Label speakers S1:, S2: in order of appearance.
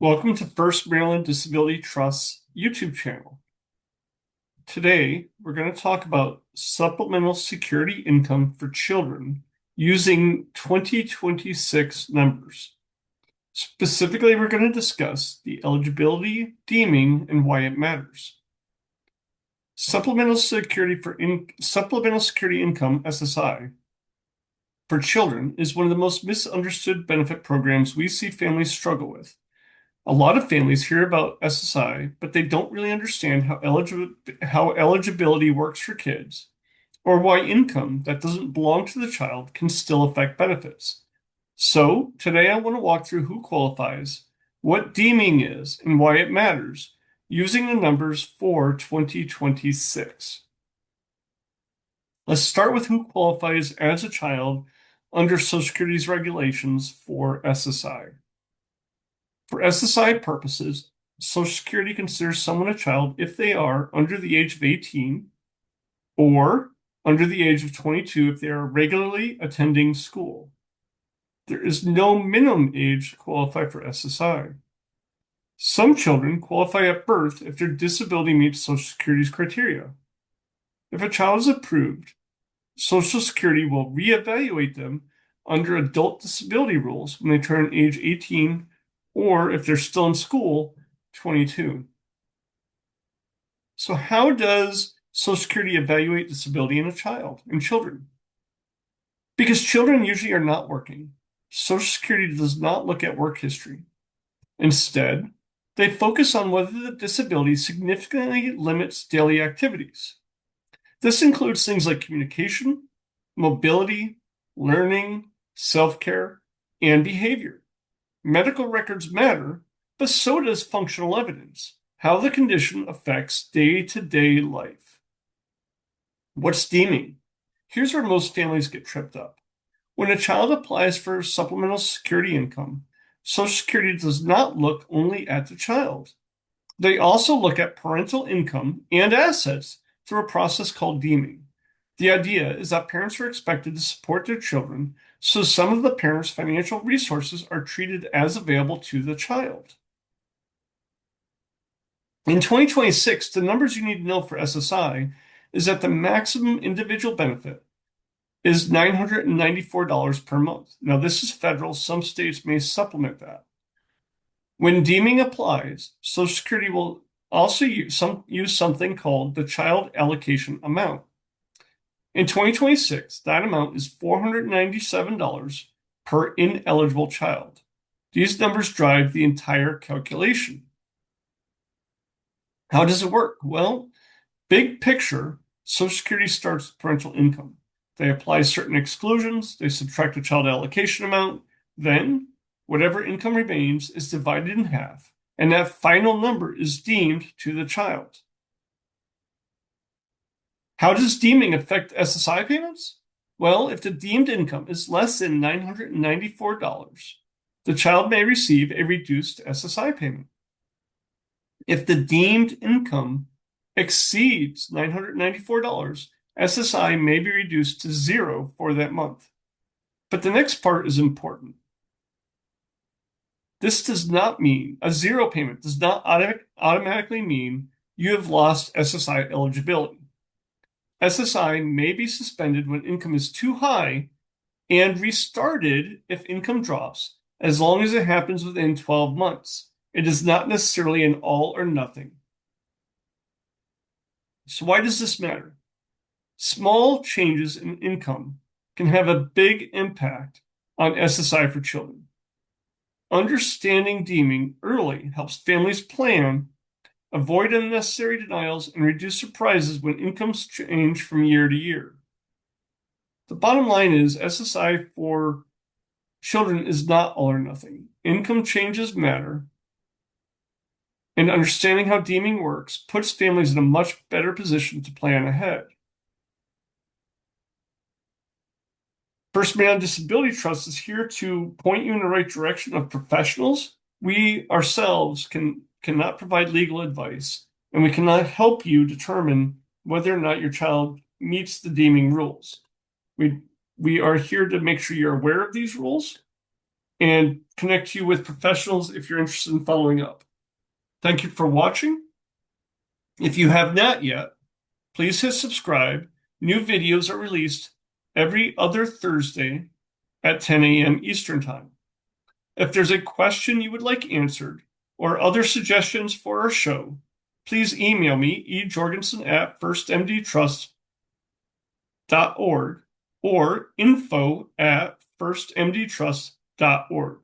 S1: Welcome to First Maryland Disability Trust's YouTube channel. Today, we're going to talk about supplemental security income for children using 2026 numbers. Specifically, we're going to discuss the eligibility, deeming, and why it matters. Supplemental Security Income, SSI, for children is one of the most misunderstood benefit programs we see families struggle with. A lot of families hear about SSI, but they don't really understand how eligibility works for kids, or why income that doesn't belong to the child can still affect benefits. So, today I want to walk through who qualifies, what deeming is, and why it matters, using the numbers for 2026. Let's start with who qualifies as a child under Social Security's regulations for SSI. For SSI purposes, Social Security considers someone a child if they are under the age of 18 or under the age of 22 if they are regularly attending school. There is no minimum age to qualify for SSI. Some children qualify at birth if their disability meets Social Security's criteria. If a child is approved, Social Security will reevaluate them under adult disability rules when they turn age 18 or if they're still in school, 22. So how does Social Security evaluate disability in a child, in children? Because children usually are not working, Social Security does not look at work history. Instead, they focus on whether the disability significantly limits daily activities. This includes things like communication, mobility, learning, self-care, and behavior. Medical records matter, but so does functional evidence, how the condition affects day-to-day life. What's deeming? Here's where most families get tripped up. When a child applies for supplemental security income, Social Security does not look only at the child. They also look at parental income and assets through a process called deeming. The idea is that parents are expected to support their children, so some of the parents' financial resources are treated as available to the child. In 2026, the numbers you need to know for SSI is that the maximum individual benefit is $994 per month. Now, this is federal. Some states may supplement that. When deeming applies, Social Security will also use something called the child allocation amount. In 2026, that amount is $497 per ineligible child. These numbers drive the entire calculation. How does it work? Well, big picture, Social Security starts with parental income. They apply certain exclusions, they subtract the child allocation amount, then whatever income remains is divided in half, and that final number is deemed to the child. How does deeming affect SSI payments? Well, if the deemed income is less than $994, the child may receive a reduced SSI payment. If the deemed income exceeds $994, SSI may be reduced to zero for that month. But the next part is important. This does not mean a zero payment does not automatically mean you have lost SSI eligibility. SSI may be suspended when income is too high and restarted if income drops, as long as it happens within 12 months. It is not necessarily an all or nothing. So why does this matter? Small changes in income can have a big impact on SSI for children. Understanding deeming early helps families plan, avoid unnecessary denials, and reduce surprises when incomes change from year to year. The bottom line is SSI for children is not all or nothing. Income changes matter, and understanding how deeming works puts families in a much better position to plan ahead. First Maryland Disability Trust is here to point you in the right direction of professionals. We ourselves cannot provide legal advice, and we cannot help you determine whether or not your child meets the deeming rules. We are here to make sure you're aware of these rules and connect you with professionals if you're interested in following up. Thank you for watching. If you have not yet, please hit subscribe. New videos are released every other Thursday at 10 a.m. Eastern Time. If there's a question you would like answered or other suggestions for our show, please email me, ejorgensen@firstmdtrust.org or info@firstmdtrust.org.